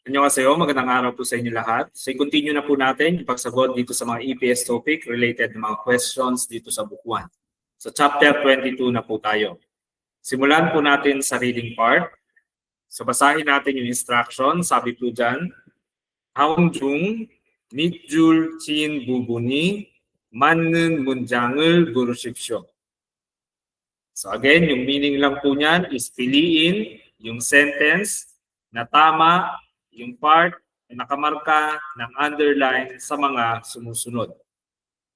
Annyeonghaseyo, magandang araw po sa inyo lahat. So i-continue na po natin yung pagsagot dito sa mga EPS topic related na mga questions dito sa book 1. So chapter 22 na po tayo. Simulan po natin sa reading part. So basahin natin yung instruction. Sabi po dyan, 다음 밑줄 친 부분이 맞는 문장을 고르십시오. So again, yung meaning lang po niyan is piliin yung sentence na tama yung part na nakamarka ng underline sa mga sumusunod.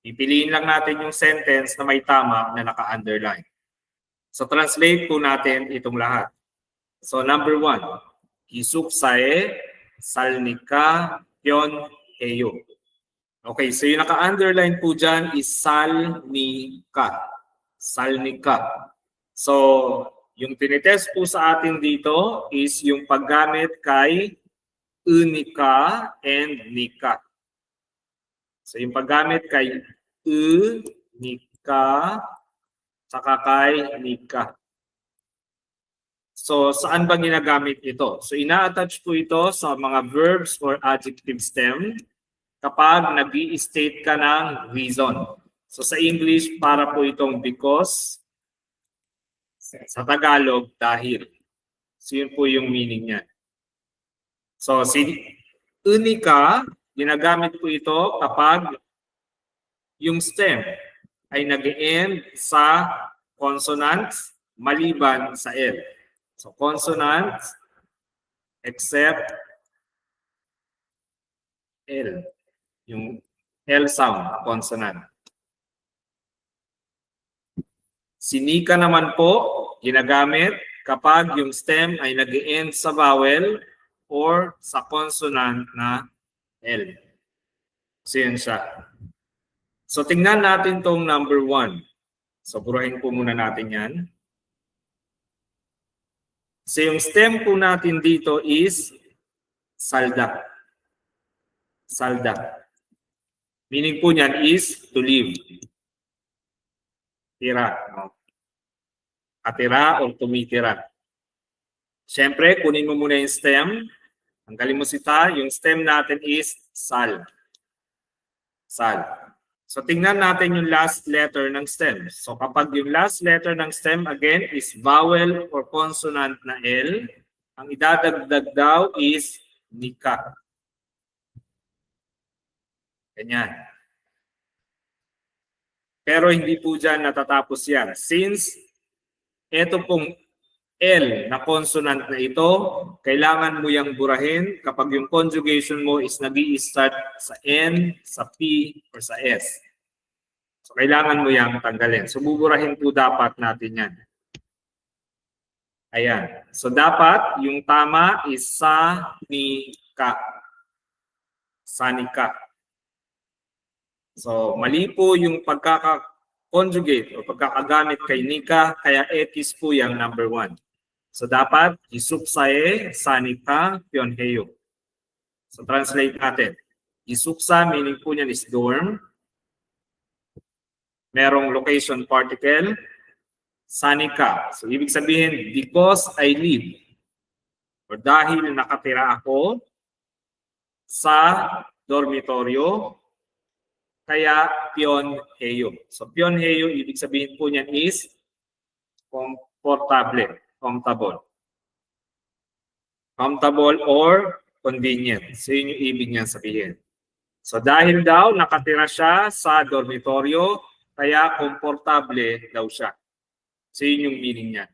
Pipiliin lang natin yung sentence na may tama na naka-underline. So translate po natin itong lahat. So number 1, 기숙사에 살니까 변해요. Okay, so yung naka-underline po dyan is 살니까. Salnika. So, yung tinitest po sa atin dito is yung paggamit kay unika and nika. So, yung paggamit kay unika saka kay nika. So, saan ba ginagamit ito? So, ina-attach po ito sa mga verbs or adjective stem kapag nag-i-state ka ng reason. So sa English, para po itong because. Sa Tagalog, dahil. So yun po yung meaning niya. So si unika, ginagamit po ito kapag yung stem ay nag-end sa consonants maliban sa L. So consonants except L. Yung L sound, consonant. Sinika naman po, ginagamit kapag yung stem ay nag-end sa vowel or sa consonant na L. So yun siya. So tingnan natin tong number 1. So burahin po muna natin yan. So yung stem po natin dito is salda. Salda. Meaning po niyan is to live. Tira. Katira o tumitira. Siyempre, kunin mo muna yung stem. Tanggalin mo si ta. Yung stem natin is sal. Sal. So, tingnan natin yung last letter ng stem. So, kapag yung last letter ng stem, again, is vowel or consonant na L, ang idadagdag daw is nika. Ganyan. Pero hindi po dyan natatapos yan. Since ito pong L na consonant na ito, kailangan mo yang burahin kapag yung conjugation mo is nag-i-start sa N, sa P, or sa S. So, kailangan mo yang tanggalin. So, buburahin po dapat natin yan. Ayan. So, dapat yung tama is sa-ni-ka. Sa-ni-ka. So, mali po yung pagkaka-conjugate o pagkakagamit kay nika, kaya etis po yung number 1. So, dapat 기숙사에 사니까 변해요. So, translate natin. 기숙사 meaning po niyan is dorm. Merong location particle. 사니까. So, ibig sabihin, because I live or dahil nakatira ako sa dormitoryo, kaya 변해요. So 변해요, ibig sabihin po niyan is comfortable. Comfortable or convenient. So yun yung ibig niya sabihin. So dahil daw nakatira siya sa dormitoryo, kaya komportable daw siya. So yun yung meaning niya.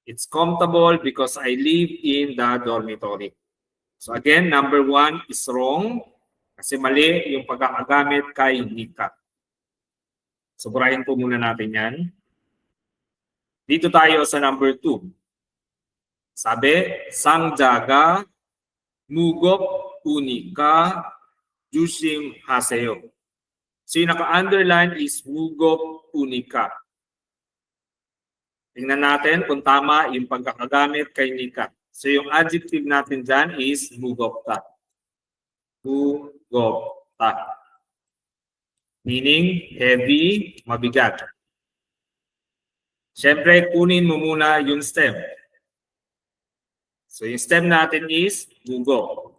It's comfortable because I live in the dormitory. So again, number 1 is wrong. Kasi mali yung pagkakagamit kay nika. So, burahin po muna natin yan. Dito tayo sa number 2. Sabi, 상자가 무겁 우니까 조심하세요. So, yung naka-underline is 무겁 우니까. Tingnan natin kung tama yung pagkakagamit kay nika. So, yung adjective natin dyan is 무겁다. 무겁다. Meaning, heavy, mabigat. Siyempre, kunin mo muna yung stem. So, yung stem natin is mugo.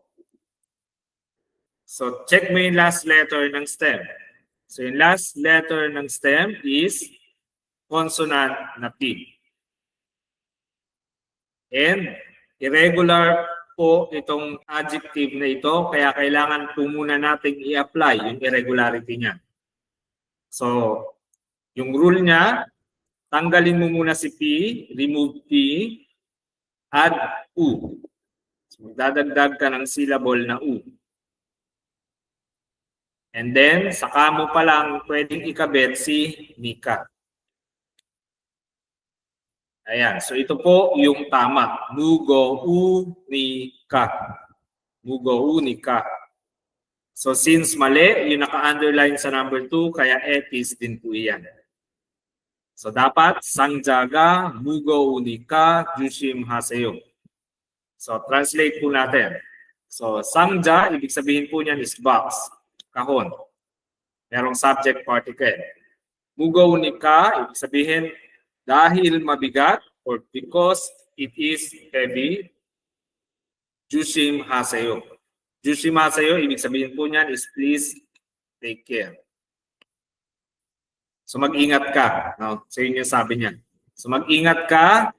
So, check mo yung last letter ng stem. So, yung last letter ng stem is consonant na P. And irregular po itong adjective na ito, kaya kailangan po muna natin i-apply yung irregularity niya. So, yung rule niya, tanggalin mo muna si P, remove P, add U. So, magdadagdag ka ng syllable na U. And then, saka mo pa lang pwedeng ikabit si Nika. Ayan. So, ito po yung tama. Mugo unika. Mugo unika. So, since mali, yung naka-underline sa number 2, kaya etis din po iyan. So, dapat, sangjaga, mugo unika, jushim haseyo. So, translate po natin. So, sangja, ibig sabihin po niyan is box, kahon. Merong subject particle. Mugo unika, ibig sabihin, dahil mabigat or because it is heavy, jushim haseyo. Jushim haseyo, ibig sabihin po niyan is please take care. So mag-ingat ka. No? So yun yung sabi niya. So mag-ingat ka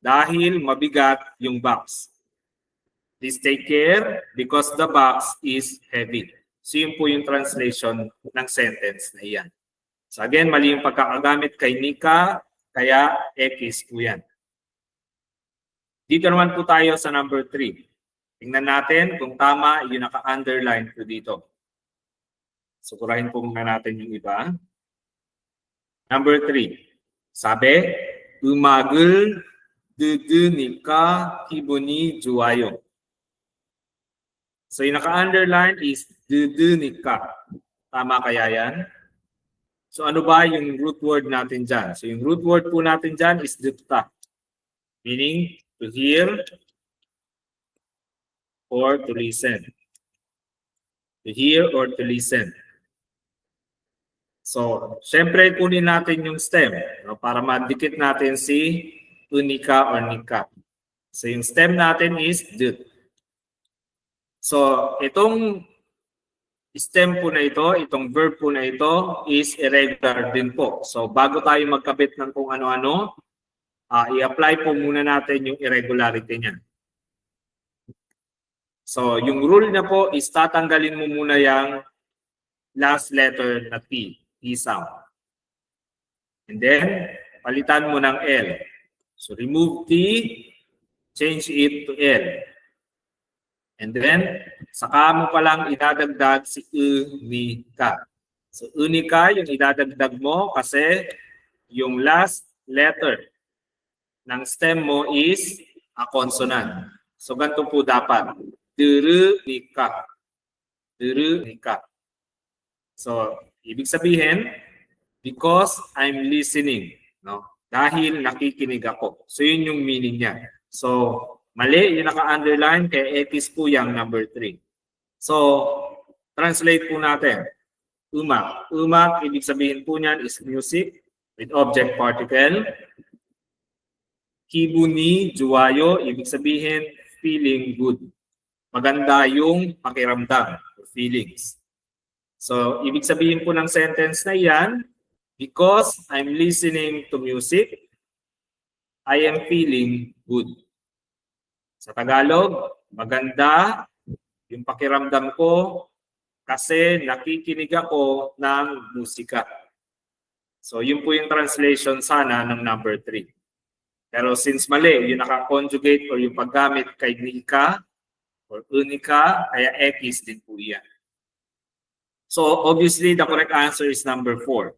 dahil mabigat yung box. Please take care because the box is heavy. So yun po yung translation ng sentence na iyan. So again, mali yung pagkakagamit kay Nika, kaya X po yan. Dito naman po tayo sa number 3. Tingnan natin kung tama yung naka-underline po dito. Sukurahin po muna natin yung iba. Number 3. Sabi, umagul 드드니까 기분이 좋아요. So yung naka-underline is 드드니까. Tama kaya yan? So ano ba yung root word natin dyan? So yung root word po natin dyan is 듣다. Meaning to hear or to listen. To hear or to listen. So, syempre kunin natin yung stem, no, para madikit natin si unika or nika. So yung stem natin is dut. So itong stem po na ito, itong verb po na ito is irregular din po. So bago tayo magkabit ng kung ano-ano, i-apply po muna natin yung irregularity niya. So yung rule na po is tatanggalin mo muna yung last letter na T, T sound. And then, palitan mo ng L. So remove T, change it to L. And then, saka mo palang idadagdag si unika. So unika yung idadagdag mo kasi yung last letter ng stem mo is a consonant. So ganito po dapat. Durunika. Durunika. So, ibig sabihin, because I'm listening. No? Dahil nakikinig ako. So yun yung meaning niya. So, mali yung naka-underline kaya etis po yung number 3. So, translate po natin. Umak. Umak, ibig sabihin po niyan is music with object particle. Kibuni, juwayo, ibig sabihin feeling good. Maganda yung pakiramdam or feelings. So, ibig sabihin po ng sentence na yan, because I'm listening to music, I am feeling good. Sa Tagalog, maganda yung pakiramdam ko kasi nakikinig ako ng musika. So, yun po yung translation sana ng number 3. Pero since mali, yung naka-conjugate or yung paggamit kay nika or unika, kaya X din po yan. So, obviously, the correct answer is number 4.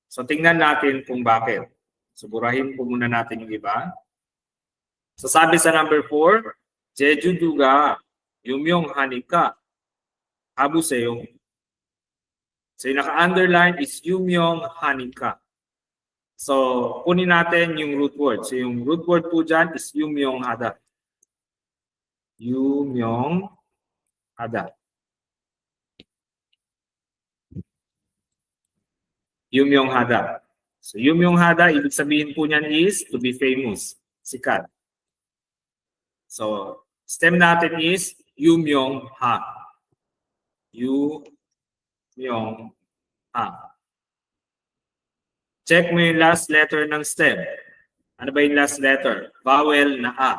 So, tingnan natin kung bakit. So, burahin po muna natin yung iba. So, sabi sa number 4, 제주도가 유명하니까 가보세요. So, yung naka-underline is 유명하니까. So, kunin natin yung root word. So, yung root word po dyan is 유명하다. 유명하다. 유명하다. So, 유명하다, ibig sabihin po niyan is to be famous. Sikat. So, stem natin is 유명하. yung A. Check mo yung last letter ng stem. Ano ba yung last letter? Vowel na A.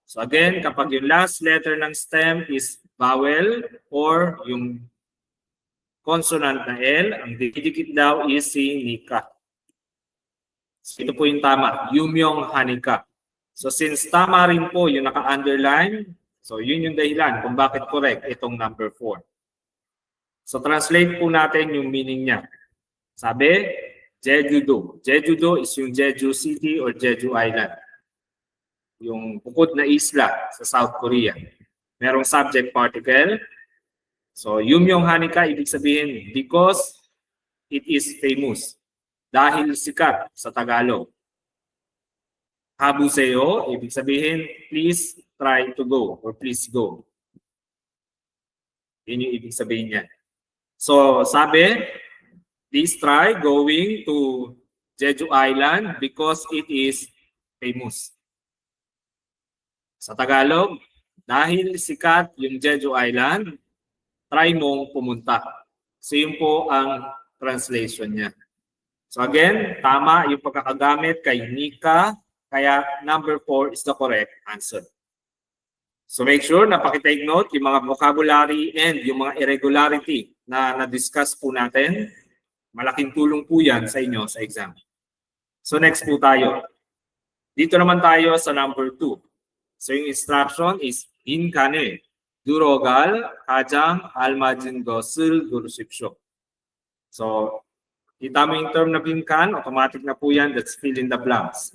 So again, kapag yung last letter ng stem is vowel or yung consonant na L, ang didikit daw is si Nika. So ito po yung tama, Yumyong Hanika. So since tama rin po yung naka-underline, so yun yung dahilan kung bakit correct itong number 4. So translate po natin yung meaning niya. Sabi, Jeju-do. Jeju-do is yung Jeju City or Jeju Island. Yung bukod na isla sa South Korea. Merong subject particle. So Yumyong Hanika, ibig sabihin because it is famous. Dahil sikat sa Tagalog. Habuseo, ibig sabihin, please try to go or please go. Yun yung ibig sabihin niya. So, sabi, please try going to Jeju Island because it is famous. Sa Tagalog, dahil sikat yung Jeju Island, try mong pumunta. So, yun po ang translation niya. So again, tama yung pagkakagamit kay Nika, kaya number 4 is the correct answer. So make sure na pakitake note yung mga vocabulary and yung mga irregularity na na-discuss po natin. Malaking tulong po yan sa inyo sa exam. So next po tayo. Dito naman tayo sa number 2. So yung instruction is 인간을 들어갈 가장 알맞은 것을 고르십시오. So kita mo yung term na binkan, automatic na po yan, let's fill in the blanks.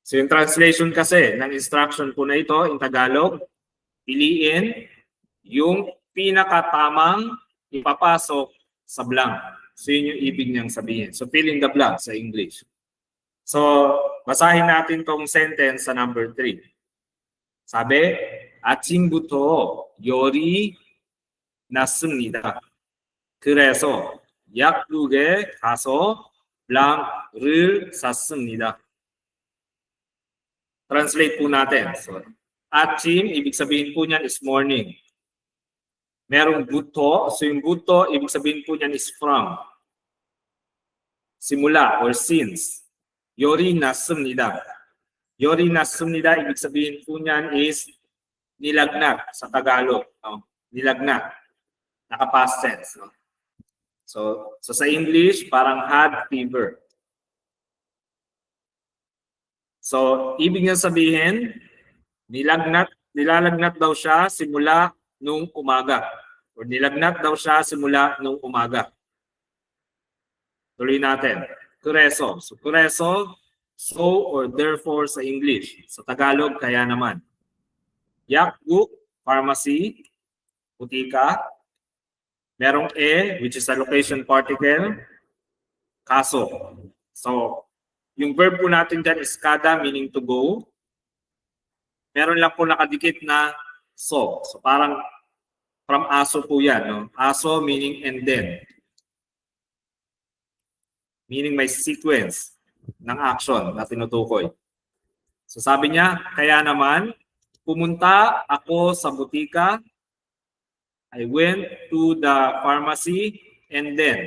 So yung translation kasi ng instruction po na ito in Tagalog, piliin yung pinakatamang ipapasok sa blank. So yun yung ibig niyang sabihin. So fill in the blank sa English. So basahin natin tong sentence sa number 3. Sabi, 아침부터 열이 났습니다. 그래서 약국에 가서 블랑을 샀습니다. Translate po natin. So, 아침, ibig sabihin po niyan is morning. Merong buto. So yung buto, ibig sabihin po niyan is from. Simula or since. 열이 났습니다. 열이 났습니다, ibig sabihin po niyan is nilagnat sa Tagalog. No? Nilagnat. Naka-past tense. No? So sa English, parang had fever. So, ibig niya sabihin, nilalagnat daw siya simula nung umaga. O nilagnat daw siya simula nung umaga. Tuloy natin. Kureso. So, kureso, so or therefore sa English. Sa Tagalog, kaya naman. Yakguk, pharmacy, butika. Merong which is a location particle. Kaso. So, yung verb po natin dyan is kada, meaning to go. Meron lang po nakadikit na so. So, parang from aso po yan. No? Aso meaning and then. Meaning may sequence ng action na tinutukoy. So, sabi niya, kaya naman, pumunta ako sa butika. I went to the pharmacy and then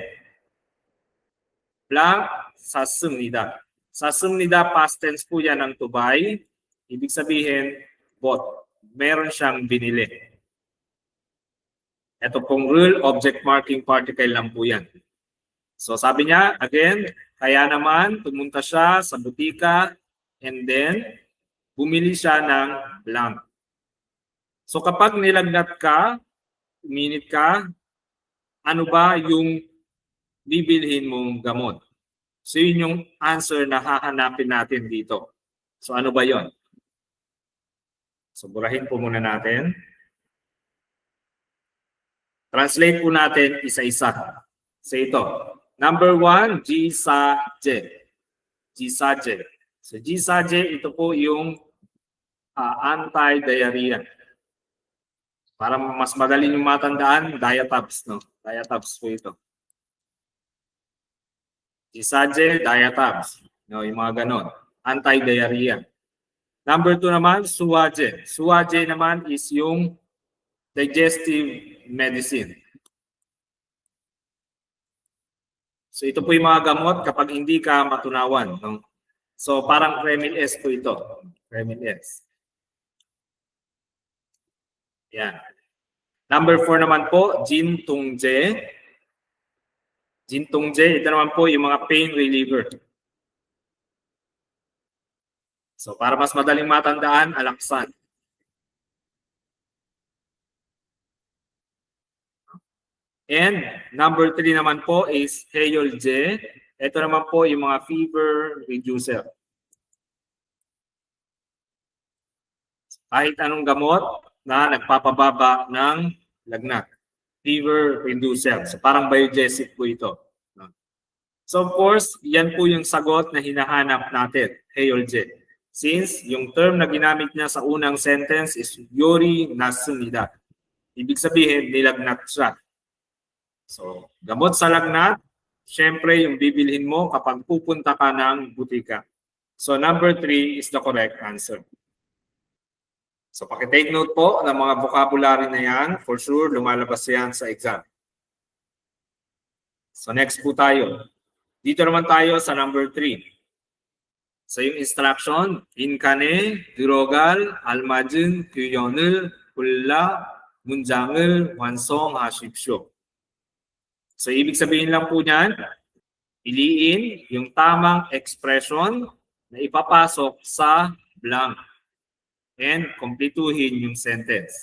blank 샀습니다. 샀습니다, past tense po yan ng to buy. Ibig sabihin, bought. Meron siyang binili. Ito pong rule, object marking particle lang po yan. So sabi niya, again, kaya naman pumunta siya sa butika and then bumili siya ng blank. So kapag nilagnat ka, uminit ka, ano ba yung bibilhin mong gamot? So yun yung answer na hahanapin natin dito. So ano ba yon? So burahin po muna natin. Translate po natin isa-isa. So ito. Number 1, jisaje. Jisaje. So jisaje, ito po yung anti-diarrhea. Para mas madali yung matandaan, diatabs, no? Diatabs po ito. Jisaje, diatabs. No, yung mga ganon. Anti-diarrhea. Number 2 naman, Suwaje. Suwaje naman is yung digestive medicine. So ito po yung mga gamot kapag hindi ka matunawan. No? So parang Kremil S po ito. Kremil S. Yan. Number 4 naman po, Jintungje. Jintungje, ito naman po yung mga pain reliever. So para mas madaling matandaan, Alaksan. And number 3 naman po is Heyolje. Ito naman po yung mga fever reducer. Kahit anong gamot na nagpapababa ng lagnat. Fever reducer. So parang biogesic po ito. So of course, yan po yung sagot na hinahanap natin, Heyolje. Since yung term na ginamit niya sa unang sentence is Yori Nasunida. Ibig sabihin, nilagnat siya. So, gamot sa lagnat, syempre yung bibilhin mo kapag pupunta ka ng butika. So, number 3 is the correct answer. So, pakitake note po ng mga vocabulary na yan. For sure, lumalabas yan sa exam. So, next po tayo. Dito naman tayo sa number 3. So, yung instruction, 인간의 들어갈 알맞은 표현을 골라 문장을 완성하십시오. So, ibig sabihin lang po niyan, piliin yung tamang expression na ipapasok sa blank and kompletuhin yung sentence.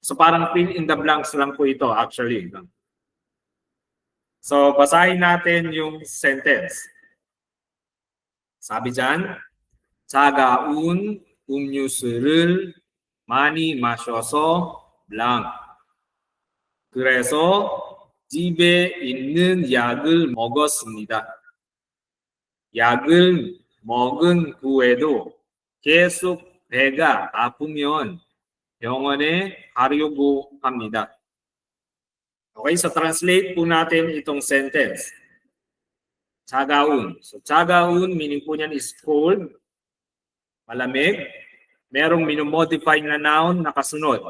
So, parang fill in the blanks lang po ito actually. So, basahin natin yung sentence. Sabi dyan, 차가운 음료수를 많이 마셔서 blank. 그래서 집에 있는 약을 먹었습니다. 약을 먹은 후에도 계속 배가 아프면 병원에 가려고 합니다. Okay, so translate po natin itong sentence. 차가운. So 차가운 meaning po niyan is cold, malamig. Merong minumodify na noun na kasunod.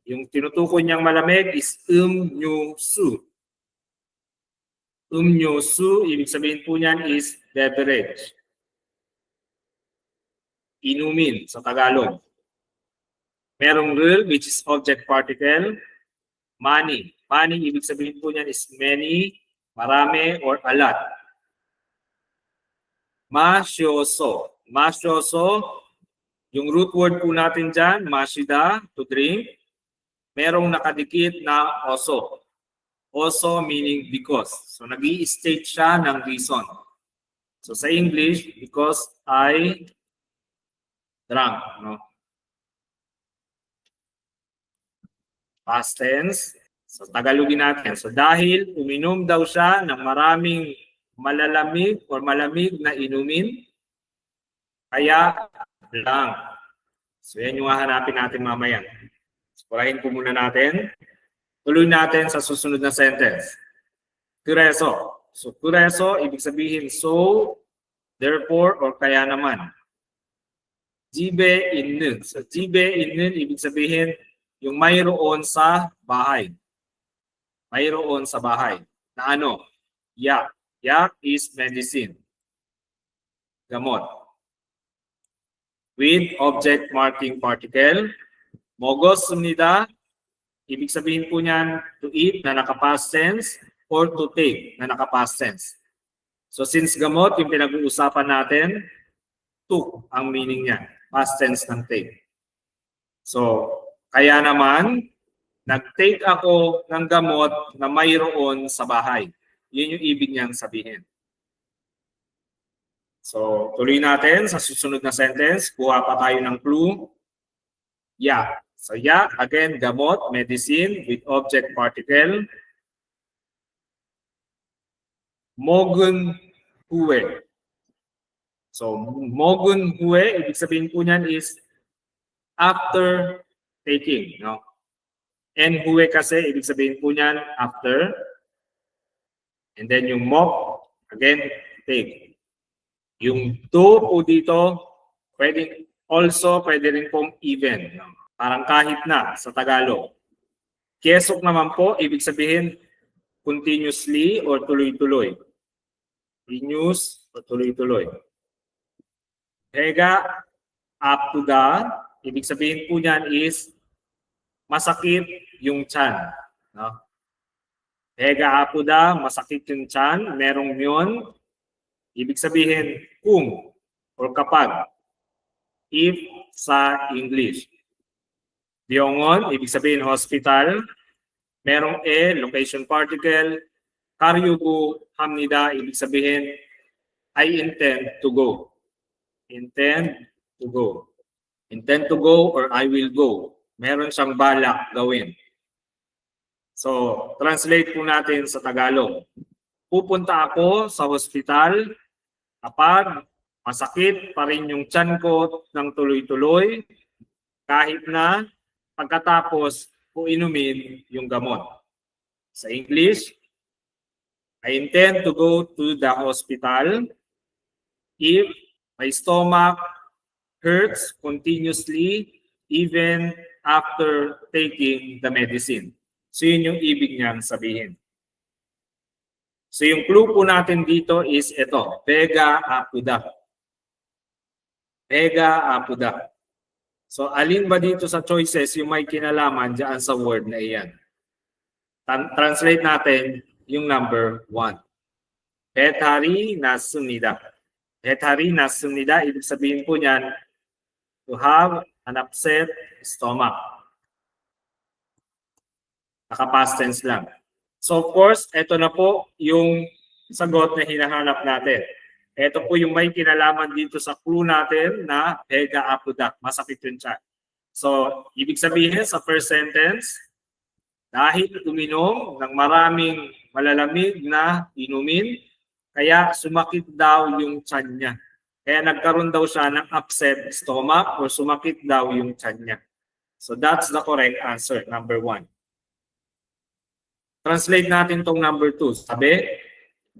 Yung tinutukoy niyang malamig is 음료수. 음료수, ibig sabihin po niyan is beverage. Inumin sa Tagalog. Merong rel, which is object particle. Many. Many, ibig sabihin po niyan is many, marami, or a lot. Masyoso. Masyoso, yung root word po natin dyan, mashida, to drink. Merong nakadikit na oso. Oso meaning because. So, nag-i-state siya ng reason. So, sa English, because I drank. No? Past tense. So, Tagalogin natin. So, dahil uminom daw siya ng maraming malalamig or malamig na inumin, kaya drank. So, yan yung hahanapin natin mamaya. Purahin po muna natin. Tuloy natin sa susunod na sentence. 그래서. So, 그래서, ibig sabihin so, therefore, or kaya naman. 집에 있는. So, 집에 있는, ibig sabihin, yung mayroon sa bahay. Mayroon sa bahay. Na ano? Yak. Yak is medicine. Gamot. With object marking particle. 먹었습니다. Ibig sabihin po niyan to eat na naka-past tense or to take na naka-past tense. So since gamot yung pinag-uusapan natin, took ang meaning niya. Past tense ng take. So kaya naman, nag-take ako ng gamot na mayroon sa bahay. Yun yung ibig niyang sabihin. So tuloy natin sa susunod na sentence. Kuha pa tayo ng clue. Yeah. So yak, again, gamot, medicine with object particle. 먹은 후에. So 먹은 후에, ibig sabihin po niyan is after taking. No? And huwe kasi, ibig sabihin po niyan after. And then yung mok, again, take. Yung to po dito, pwede rin pong even. Parang kahit na sa Tagalog. Kesok naman po, ibig sabihin continuously or tuloy-tuloy. Continuous o tuloy-tuloy. Hega, up to the, ibig sabihin po niyan is masakit yung tiyan. No? Hega, up to the, masakit yung tiyan, merong yun. Ibig sabihin kung or kapag. If sa English. Byongon, ibig sabihin hospital. Merong location particle. Karyugu hamnida, ibig sabihin I intend to go. Intend to go. Intend to go or I will go. Meron siyang balak gawin. So, translate po natin sa Tagalog. Pupunta ako sa hospital kapag masakit pa rin yung tiyan ko ng tuloy-tuloy kahit na pagkatapos ko inumin yung gamot. Sa English, I intend to go to the hospital if my stomach hurts continuously even after taking the medicine. So yun yung ibig niyang sabihin. So yung clue po natin dito is ito, Pega Apuda. Pega Apuda. So alin ba dito sa choices yung may kinalaman dyan sa word na iyan? Translate natin yung number 1. Bethari nasumnida. Bethari nasumnida, ibig sabihin po niyan, to have an upset stomach. Naka-past tense lang. So of course, ito na po yung sagot na hinahanap natin. Ito po yung may kinalaman dito sa clue natin na Pega Apuda, masakit yung tiyan. So, ibig sabihin sa first sentence, dahil uminom ng maraming malalamig na inumin, kaya sumakit daw yung tiyan niya. Kaya nagkaroon daw siya ng upset stomach or sumakit daw yung tiyan niya. So, that's the correct answer, number 1. Translate natin tong number 2. Sabi,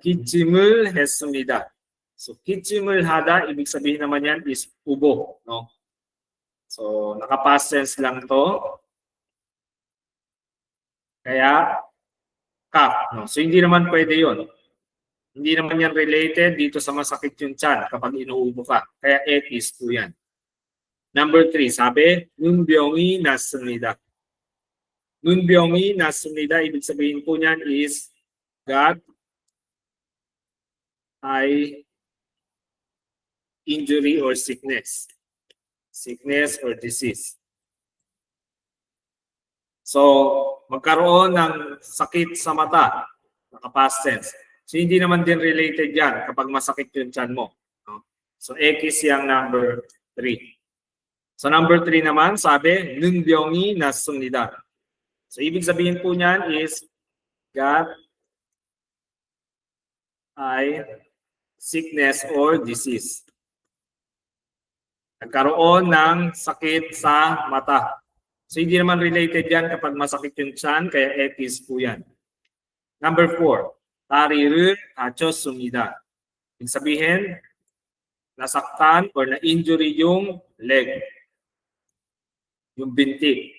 기침을 했습니다. So, 기침을 하다, ibig sabihin naman yan is ubo. No? So, naka-past tense lang to. Kaya, cough. No? So, hindi naman pwede yun. Hindi naman yan related dito sa masakit yung tiyan kapag inuubo ka. Kaya, it is po yan. Number 3, sabi, 눈병이 났습니다. 눈병이 났습니다, ibig sabihin po niyan is got eye injury or sickness. Sickness or disease. So, magkaroon ng sakit sa mata, naka-past tense. So, hindi naman din related yan kapag masakit yung tiyan mo. No? So, X yung number 3. So, number 3 naman, sabi, 눈병이 났습니다. So, ibig sabihin po niyan is got eye sickness or disease. Nagkaroon ng sakit sa mata. So, hindi naman related yan kapag masakit yung tiyan, kaya etis po yan. Number 4, 다리를 다쳤습니다. Ibig sabihin, nasaktan or na-injury yung leg, yung binti.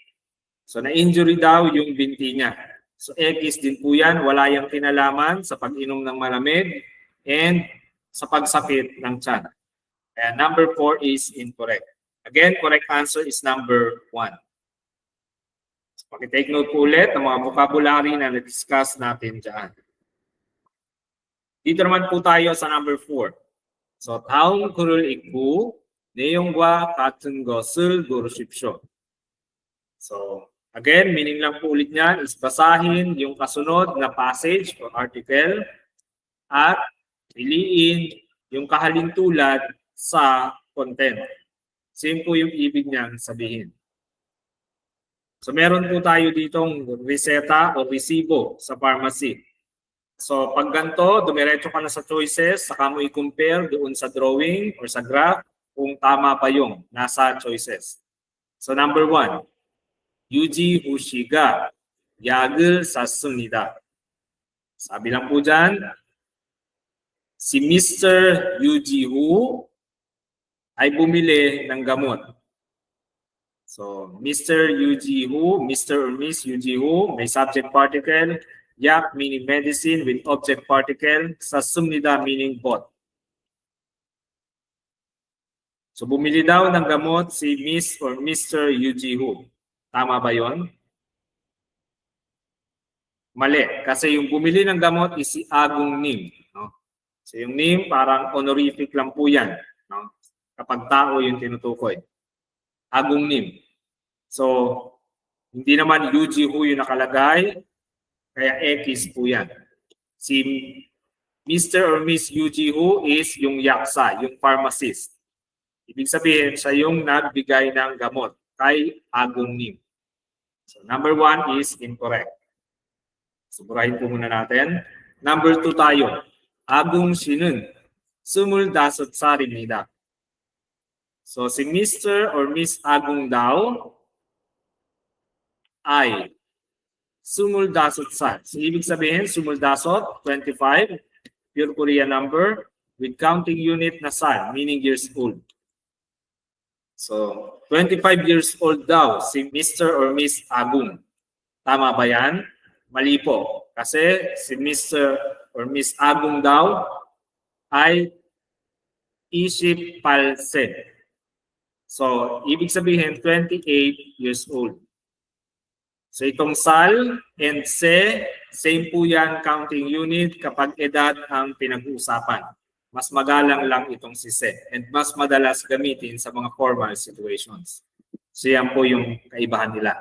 So, na-injury daw yung binti niya. So, etis din po yan, wala yung kinalaman sa pag-inom ng malamig and sa pagsakit ng tiyan. And number 4 is incorrect. Again, correct answer is number 1. So, paki-take note po ulit ng mga vocabulary na na-discuss natin dyan. Dito naman po tayo sa number 4. So, 다음 글을 읽고 내용과 같은 것을 고르십시오. So, again, meaning lang po ulit niyan is basahin yung kasunod na passage or article at piliin yung kahalintulad sa content. Same po yung ibig niyang sabihin. So meron po tayo ditong reseta o resibo sa pharmacy. So pag ganito, dumiretso ka na sa choices, saka mo i-compare doon sa drawing or sa graph kung tama pa yung nasa choices. So number 1, 유지호 씨가 약을 샀습니다. Sabi lang po dyan, si Mr. Yujiho ay bumili ng gamot. So, Mr. Yuji Hu, Mr. or Miss Yuji Hu, may subject particle, yak meaning medicine with object particle, sasumnida meaning bought. So, bumili daw ng gamot si Miss or Mr. Yuji Hu. Tama ba yon? Mali, kasi yung bumili ng gamot is si Agong Nim. No? So yung Nim parang honorific lang po yan. No? Kapag tao yung tinutukoy. Agong Nim. So hindi naman Yuji Hu yung nakalagay, kaya X po yan. Si Mr. or Miss Yuji Hu is yung yaksa, yung pharmacist. Ibig sabihin, siya yung nagbigay ng gamot kay Agong Nim. So number 1 is incorrect. So, burahin po muna natin. Number 2 tayo. Agong 씨는 25살입니다. So, si Mr. or Miss Agong daw ay 25살. So, ibig sabihin, 25, 25, pure Korean number with counting unit na sal, meaning years old. So, 25 years old daw si Mr. or Miss Agong. Tama ba yan? Mali po. Kasi si Mr. or Miss Agong daw ay 28. So, ibig sabihin 28 years old. So, itong sal and se, same po yan counting unit kapag edad ang pinag-uusapan. Mas magalang lang itong si se and mas madalas gamitin sa mga formal situations. So, yan po yung kaibahan nila.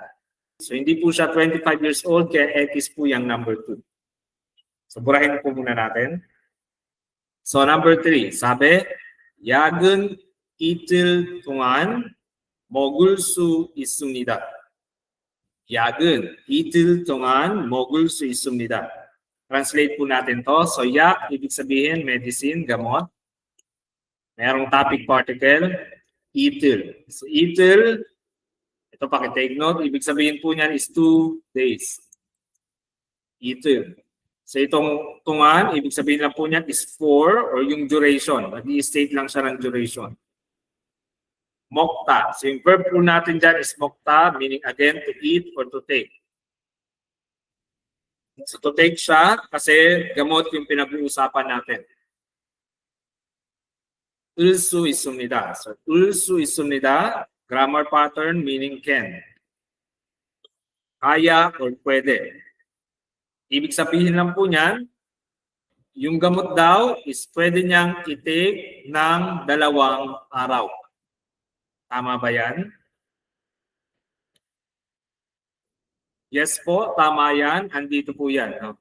So, hindi po siya 25 years old, kaya X po yung number 2. So, burahin po muna natin. So, number 3, sabi, yak은 이틀 동안 먹을 수 있습니다. 약은 이틀 동안 먹을 수 있습니다. Translate po natin to. So, yak, ibig sabihin, medicine, gamot. Merong topic particle, itil. So, itil, ito pakitake note, ibig sabihin po niyan is 2 days. Itil. So, itong tungan, ibig sabihin lang po niyan is 4 or yung duration. Nag-i-state lang siya ng duration. Mokta. So, yung verb po natin dyan is mokta, meaning again, to eat or to take. So, to take siya kasi gamot yung pinag-uusapan natin. 울수 있습니다. So, 울수 있습니다. Grammar pattern meaning can. Kaya or pwede. Ibig sabihin lang po niyan, yung gamot daw is pwede niyang i-take ng 2 araw. Tama ba yan? Yes po, tama yan. Andito po yan. No?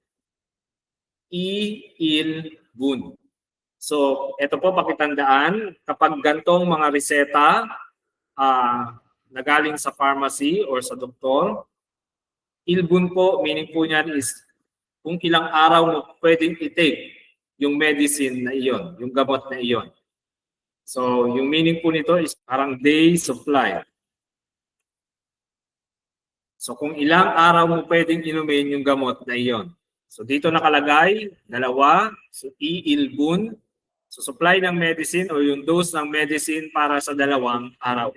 I-il-bun. So, ito po pakitandaan, kapag gantong mga reseta na galing sa pharmacy or sa doktor, ilbun po, meaning po niyan is kung ilang araw mo pwedeng i-take yung medicine na iyon, yung gamot na iyon. So, yung meaning po nito is parang day supply. So, kung ilang araw mo pwedeng inumin yung gamot na iyon. So, dito nakalagay, 2, so i-ilbun. So, supply ng medicine o yung dose ng medicine para sa 2 araw.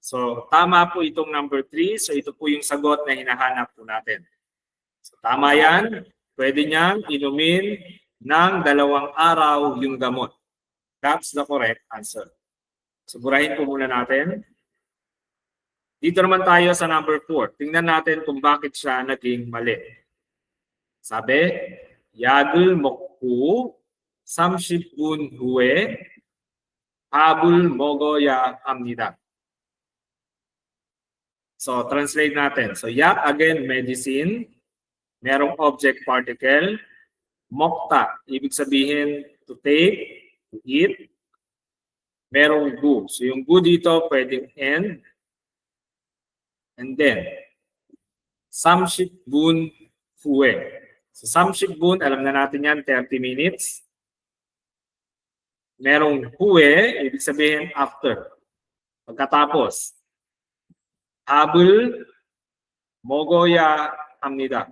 So, tama po itong number 3. So, ito po yung sagot na hinahanap po natin. So, tama yan. Pwede niyang inumin ng 2 araw yung gamot. That's the correct answer. So, burahin po muna natin. Dito naman tayo sa number 4. Tingnan natin kung bakit siya naging mali. Sabi, 약을 먹고 30분 후에 밥을 먹어야 합니다. So, translate natin. So, yak, again, medicine. Merong object particle. Mokta, ibig sabihin to take, to eat. Merong gu. So, yung gu dito pwedeng end. And then, 30분 후에. So, 30분, alam na natin yan, 30 minutes. Merong huwe, ibig sabihin after. Pagkatapos. 밥을 먹어야 합니다.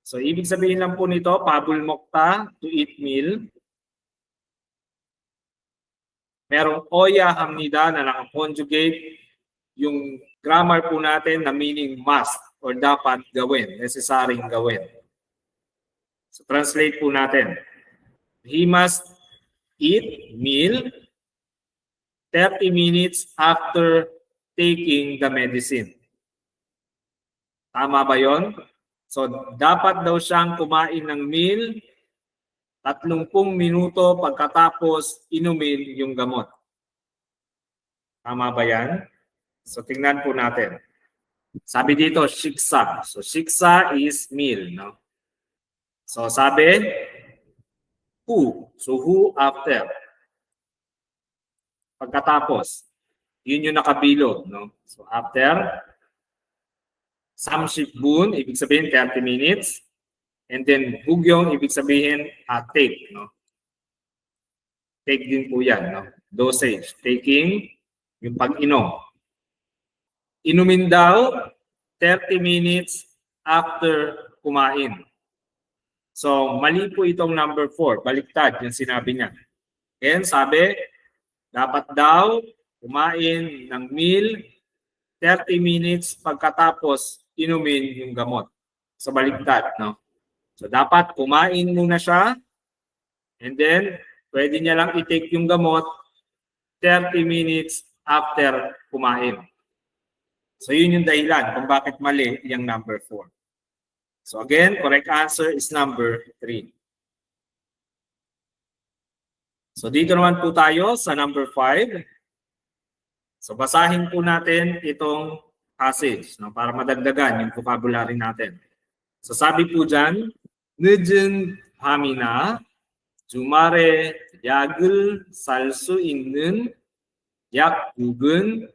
So, ibig sabihin lang po nito, 밥을 먹다, to eat meal. merong oya hamnida na nakakonjugate yung grammar po natin na meaning must or dapat gawin, necessary gawin. So translate po natin. He must eat meal 30 minutes after taking the medicine. Tama ba yon? So dapat daw siyang kumain ng meal 30 minuto pagkatapos inumin yung gamot. Tama ba yan? So tingnan po natin. Sabi dito, shiksa. So shiksa is meal, no? So sabi, who. So who after. Pagkatapos, yun yung nakabilog, no? So after, samshikbun, ibig sabihin 30 minutes. And then bugyong, ibig sabihin take, no? Take din po yan, no? Dosage, taking, yung pag-inom. Inumin daw 30 minutes after kumain. So, mali po itong number 4. Baliktad yung sinabi niya. And sabi, dapat daw kumain ng meal 30 minutes pagkatapos inumin yung gamot. So, baliktad, no? So, dapat kumain muna siya and then pwede niya lang i-take yung gamot 30 minutes after kumain. So, yun yung dahilan kung bakit mali yung number 4. So, again, correct answer is number 3. So, dito naman po tayo sa number 5. So, basahin po natin itong passage, no, para madagdagan yung vocabulary natin. So, sabi po dyan, 늦은 밤이나 주말에 약을 살 수 있는 약국은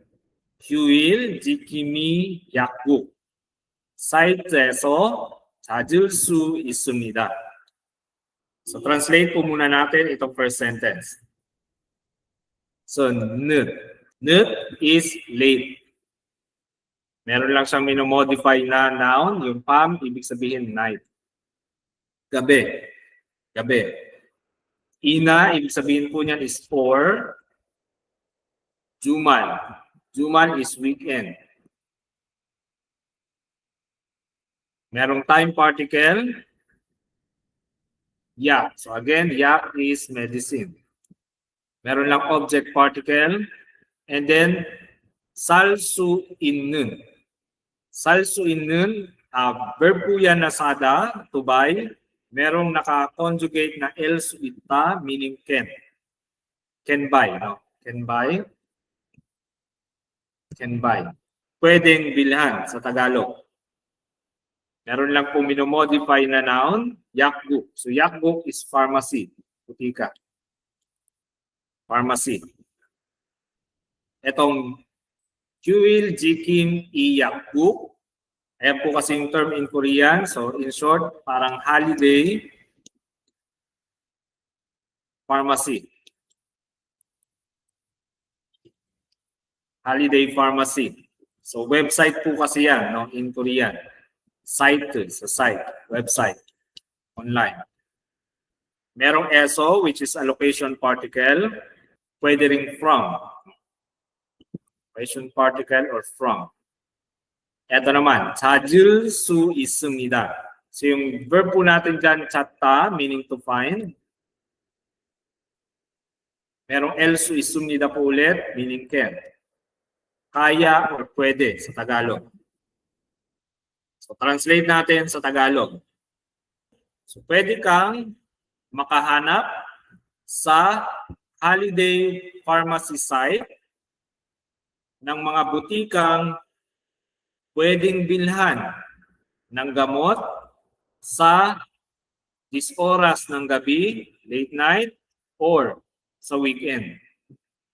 휴일 지킴이 약국 사이트에서 찾을 수 있습니다. So translate po muna natin itong first sentence. So 늦 is late. Meron lang siyang minomodify na noun. Yung pam, ibig sabihin night. Gabi. Ina, ibig sabihin po niyan is 4. Jumal is weekend. Merong time particle. Yak. So again, yak is medicine. Meron lang object particle. And then, salsu innun. Salsu innun, verb po yan na sada, to buy. Merong naka-conjugate na else ita, meaning can. Can buy, no? Can buy. Pwedeng bilhan sa Tagalog. Meron lang po minomodify na noun, yakguk. So yakguk is pharmacy, butika. Pharmacy. Etong Kyuil Jikim Iyakguk. Ayan po kasi yung term in Korean. So in short, parang holiday pharmacy. Holiday pharmacy. So website po kasi yan, no, in Korean. Site, website, online. Merong ESO, which is a location particle. Pwede ring from. Location particle or from. Ito naman, 찾을 수 있습니다. So yung verb po natin dyan, 찾다, meaning to find. Merong el su 있습니다 po ulit, meaning can. Kaya or pwede sa Tagalog. So translate natin sa Tagalog. So pwede kang makahanap sa holiday pharmacy site ng mga butikang pwedeng bilhan ng gamot sa oras ng gabi, late night, or sa weekend.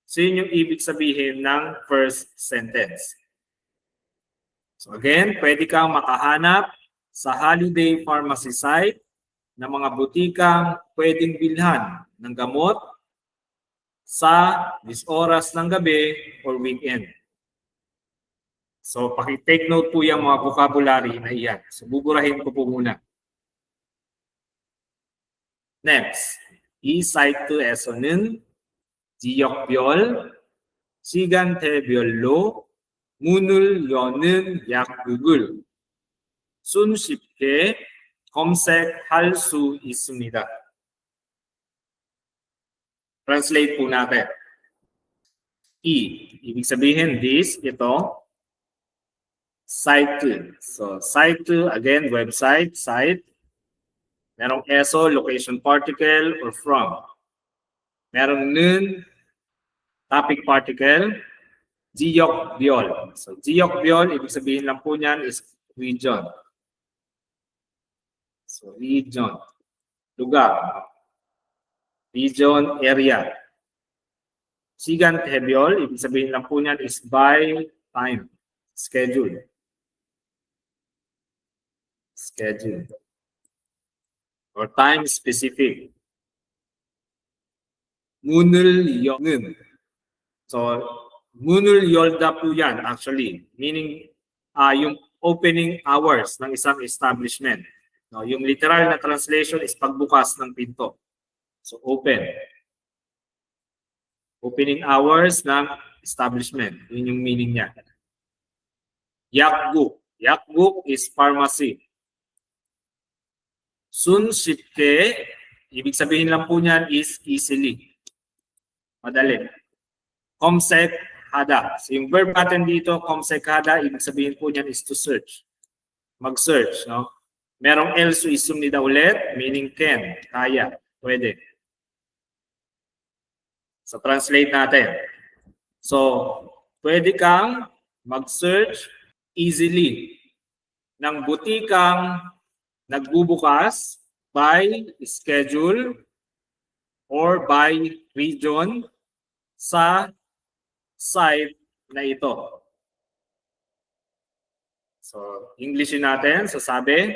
So yun yung ibig sabihin ng first sentence. So again, pwede kang makahanap sa holiday pharmacy site ng mga butikang pwedeng bilhan ng gamot sa oras ng gabi or weekend. So paki-take note po yung mga vocabulary na iyan. So buburahin ko po muna. Next, 이 사이트에서는 지역별, 시간대별로 문을 여는 약국을 손쉽게 검색할 수 있습니다. Translate po natin. Ibig sabihin this, ito, site. So, site, again, website, site. Merong ESO, location particle, or from. Merong nun, topic particle, 지역별. So, 지역별, ibig sabihin lang po niyan is region. So, region. Lugar. Region, area. 시간대별, ibig sabihin lang po niyan is by time. Schedule. Schedule. Or time specific. 문을 여는. So, 문을 열다 po yan actually. Meaning, yung opening hours ng isang establishment. No, yung literal na translation is pagbukas ng pinto. So, open. Opening hours ng establishment. Yun yung meaning niya. 약국. 약국 is pharmacy. 손쉽게, ibig sabihin lang po niyan is easily. Madali. 검색하다. So yung verb natin dito, 검색하다, ibig sabihin po niyan is to search. Mag-search, no? Merong else suisunida ulit, meaning can, kaya, pwede. So translate natin. So, pwede kang mag-search easily ng butikang nagbubukas by schedule or by region sa site na ito. So, Englishin natin. So, sabi,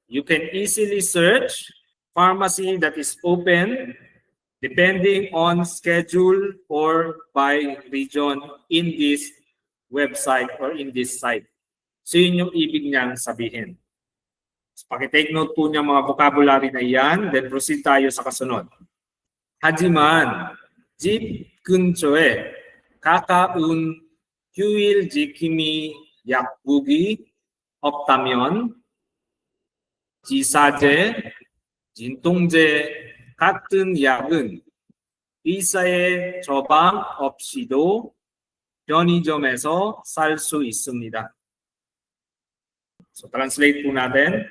you can easily search pharmacy that is open depending on schedule or by region in this website or in this site. So, yun yung ibig niyang sabihin. So, pakitake note po niya mga vocabulary na iyan, then proceed tayo sa kasunod. 하지만 집 근처에 가까운 휴일 약국이 없다면 지사제, 진통제 같은 약은 의사의 처방 없이도 편의점에서 살 수 있습니다. So translate po natin.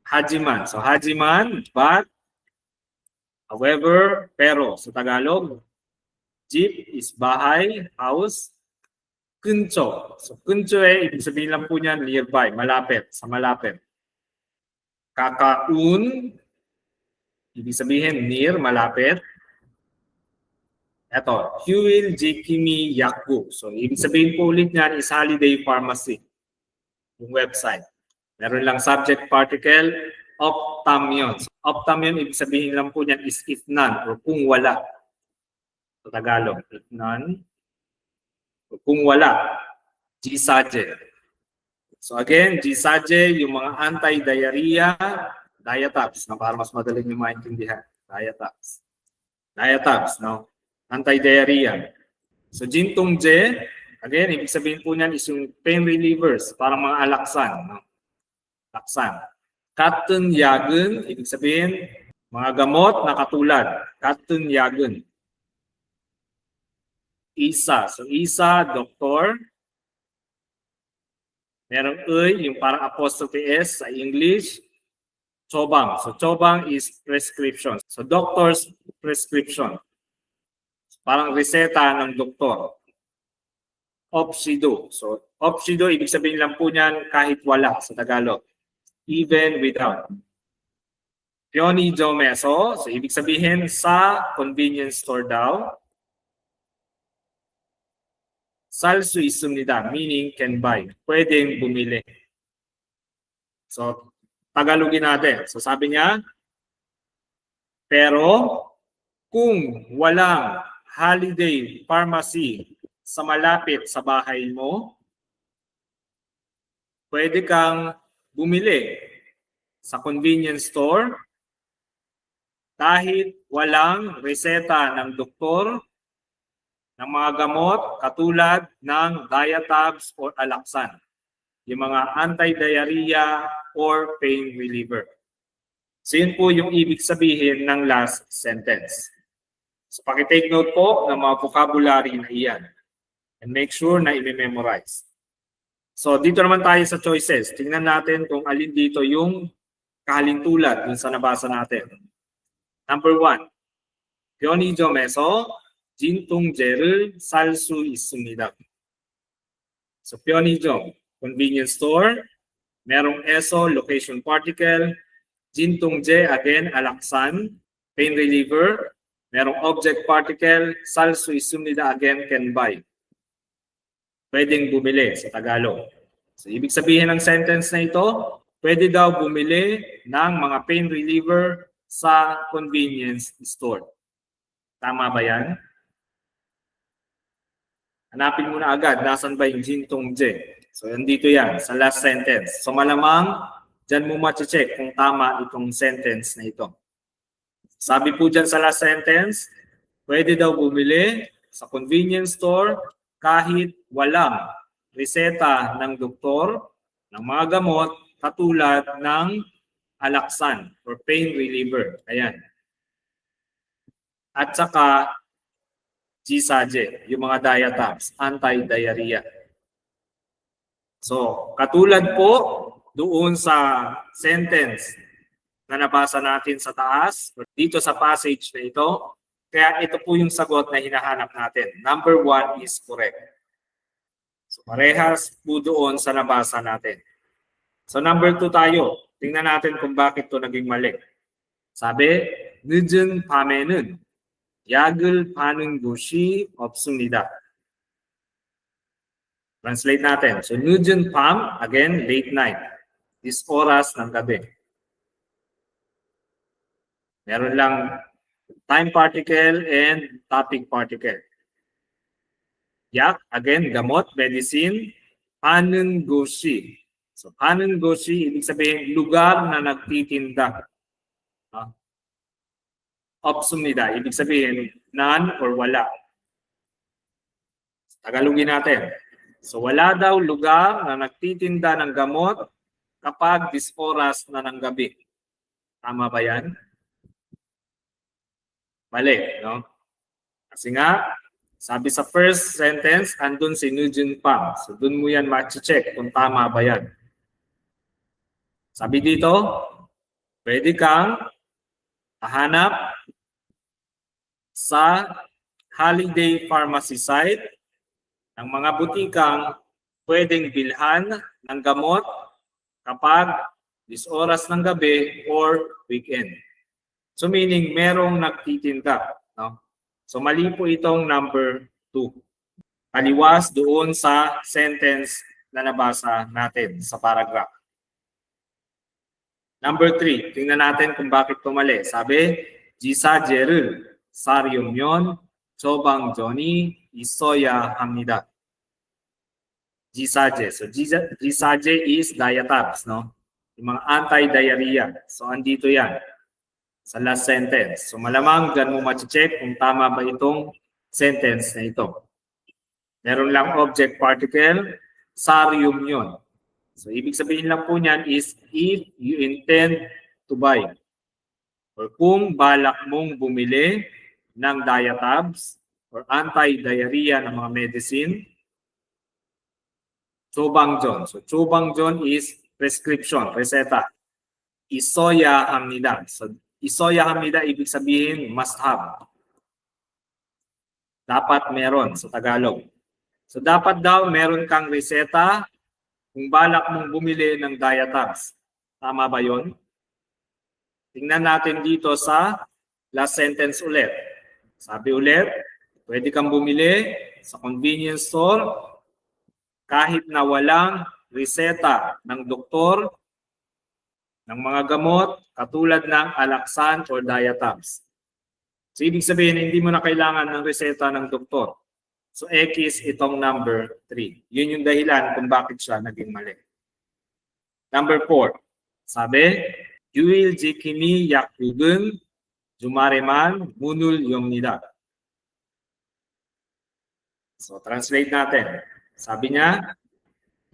Hajiman. So hajiman, but, however, pero. Sa Tagalog, jeep is bahay, house. 근처. So 근처에, ibig sabihin lang po niyan, nearby, malapit, sa malapit. Kakaun, ibig sabihin near, malapit. Ito, Huil Jikimi Yakbu. So ibig sabihin po ulit niyan is Holiday Pharmacy. Yung website. Meron lang subject particle, optamion. So, optamion, ibig sabihin lang po niyan is if none or kung wala. Sa Tagalog, if none. O kung wala, Gisaje. So again, Gisaje, yung mga anti-diarrhea, diatabs, na para mas madaling yung maintindihan. Diatabs. Diatabs, no? Anti-diarrhea. So Jintongje, again, ibig sabihin po niyan is yung pain relievers, parang mga alaksan, no? Laksan. Katun yagun, ibig sabihin, mga gamot na katulad. Katun yagun. Isa. So, isa, doktor. Merong yung parang apostrophe S sa English. Chobang. So, chobang is prescription. So, doctor's prescription. Parang reseta ng doktor. Opsido. So, opsido, ibig sabihin lang po niyan kahit wala sa Tagalog. Even without. Pionijomeso. So, ibig sabihin sa convenience store daw. Sal su isumnida, meaning can buy. Pwedeng bumili. So, Tagalogin natin. So, sabi niya, pero kung walang holiday pharmacy sa malapit sa bahay mo, pwede kang bumili sa convenience store kahit walang reseta ng doktor ng mga gamot katulad ng Diatabs or Alaxan, yung mga anti-diarrhea or pain reliever. So yun po yung ibig sabihin ng last sentence. So pakitake note po ng mga vocabulary na iyan and make sure na i-memorize. So dito naman tayo sa choices. Tingnan natin kung alin dito yung kahalintulad dun sa nabasa natin. Number 1, 편의점에서 진통제를 살 수 있습니다. So 편의점, convenience store, merong ESO, location particle, 진통제, again, Alaxan, pain reliever, merong object particle, 살 수 있습니다, again, can buy. Pwedeng bumili sa Tagalog. So ibig sabihin ng sentence na ito, pwede daw bumili ng mga pain reliever sa convenience store. Tama ba yan? Hanapin mo na agad, nasan ba yung 진통제? So, nandito yan, sa last sentence. So, malamang, dyan mo ma-check kung tama itong sentence na ito. Sabi po dyan sa last sentence, pwede daw bumili sa convenience store kahit walang reseta ng doktor ng mga gamot katulad ng Alaxan or pain reliever. Ayan. At saka, Jisaje, yung mga Diatabs, anti-diarrhea. So, katulad po doon sa sentence na nabasa natin sa taas, or dito sa passage na ito, kaya ito po yung sagot na hinahanap natin. Number 1 is correct. So, parehas po doon sa nabasa natin. So, number 2 tayo. Tingnan natin kung bakit ito naging mali. Sabi, 늦은 밤에는 약을 파는 곳이 없습니다. Translate natin. So, 늦은 밤, again, late night. Is oras ng gabi. Meron lang time particle and topic particle. Yak, again, gamot, medicine, 파는 곳이. So, 파는 곳이, ibig sabihin, lugar na nagtitinda. Opsumida, ibig sabihin, none or wala. Tagalogin natin. So, wala daw lugar na nagtitinda ng gamot kapag this oras na ng gabi. Tama ba yan? Mali, no? Kasi nga, sabi sa first sentence, andun si 늦은 밤. So, dun mo yan ma-check kung tama ba yan. Sabi dito, pwede kang hahanap sa holiday pharmacy site ng mga butikang pwedeng bilhan ng gamot kapag this oras ng gabi or weekend. So meaning merong nagtitinda. No? So mali po itong number 2. Aliwas doon sa sentence na nabasa natin sa paragraph. Number 3, tingnan natin kung bakit ito mali. Sabi, 지사제를 사려면 처방전이 있어야 합니다. 지사제. So 지사제 is Diatabs, no? Yung mga anti-diarrhea. So andito yan sa last sentence. So malamang dyan mo ma-check kung tama ba itong sentence na ito. Meron lang object particle, sarium yun. So ibig sabihin lang po niyan is if you intend to buy or kung balak mong bumili ng Diatabs or anti-diarrhea ng mga medicine, 처방전. So 처방전 is prescription, reseta. 있어야 합니다. So 있어야 합니다, ibig sabihin must have. Dapat meron sa Tagalog. So dapat daw meron kang reseta kung balak mong bumili ng Diatabs. Tama ba yon? Tingnan natin dito sa last sentence ulit. Sabi ulit, pwede kang bumili sa convenience store kahit na walang reseta ng doktor ng mga gamot katulad ng Alaxan or Diatabs. So ibig sabihin, hindi mo na kailangan ng reseta ng doktor. So X itong number 3. Yun yung dahilan kung bakit siya naging mali. Number 4. Sabi, 유일지킴이 약국은 Jumareman Munul-Yomnida. So translate natin. Sabi niya,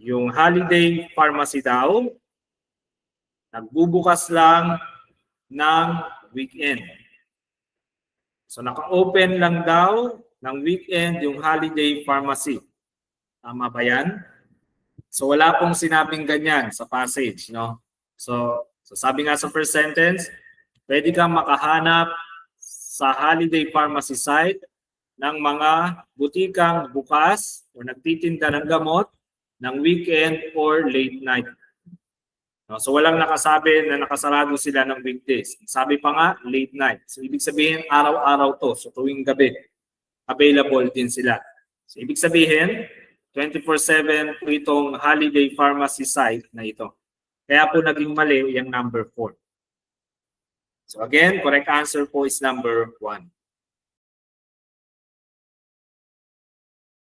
yung holiday pharmacy daw, nagbubukas lang ng weekend. So naka-open lang daw ng weekend yung holiday pharmacy. Tama ba yan? So wala pong sinabing ganyan sa passage, no? So sabi nga sa first sentence, pwede kang makahanap sa holiday pharmacy site ng mga butikang bukas o nagtitinda ng gamot ng weekend or late night. No? So walang nakasabi na nakasarado sila ng weekdays. Sabi pa nga, late night. So ibig sabihin, araw-araw to. So tuwing gabi, available din sila. So ibig sabihin, 24/7 itong holiday pharmacy site na ito. Kaya po naging mali yung number 4. So again, correct answer po is number 1.